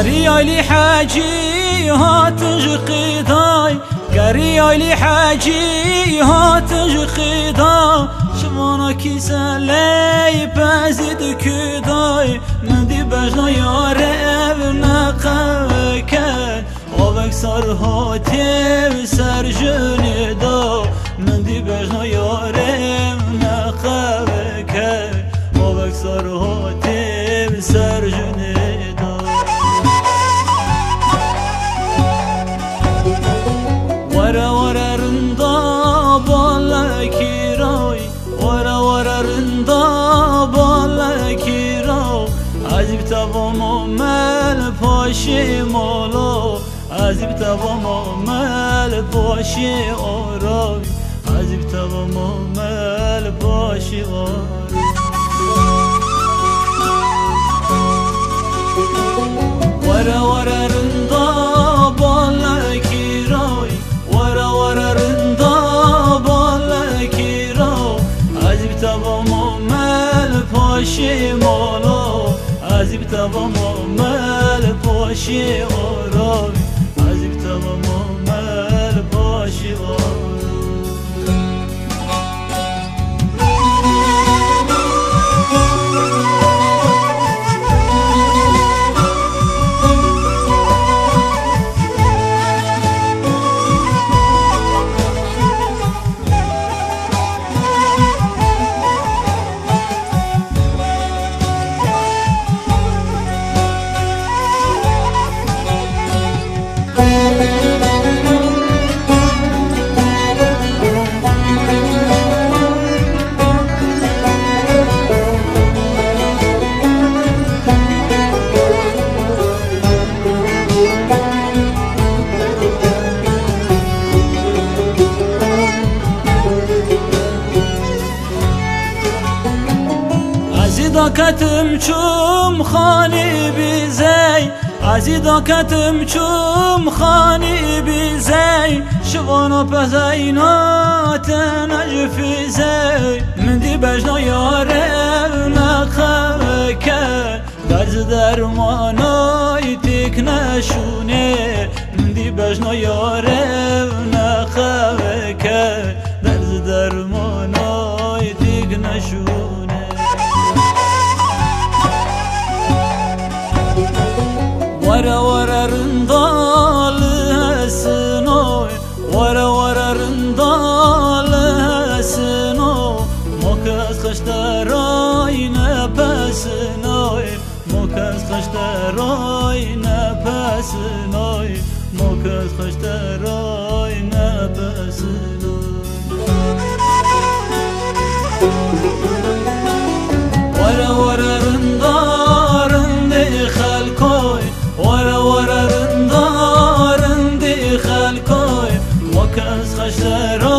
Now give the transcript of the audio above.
قريالي حاجي هاتج قيداي قريالي حاجي هاتج قيداي شمانا كيسالي بازد كداي من دي بجنا يارب نقاكن وبك سر هاتي سر جندا من دي بجنا يارب نقاكن وبك سر هاتي سر جندا ورا ورا رندا بالکی روی ورا ورا رندا بالکی رو عجیب تبام مل پاشی مالا عجیب تبام مل پاشی آرای عجیب تبام مل پاشی آرای ورا ورا رندا بالکی روی ورا ورا رندا بالکی رو عجیب تبام مل پاشی مالا عجیب تبام مل پاشی آرای عجیب تبام مل پاشی آرای عزیداکتم چوم خانی بیزی عزیداکتم چوم خانی بیزی شوانا پزینات نجفیزی من دی بجنا یاره نخوکه درز درمانای تک نشونه من دی بجنا یاره نخوکه درز درمانای تک نشونه ورا ورا رندال هسنوی ورا ورا رندال هسنو مکس خشترای نپسنوی مکس خشترای نپسنوی مکس خشترای نپسنوی ورا ورا رندارند خلکوی ورا ورا رندارند خلکوی مکس خشترای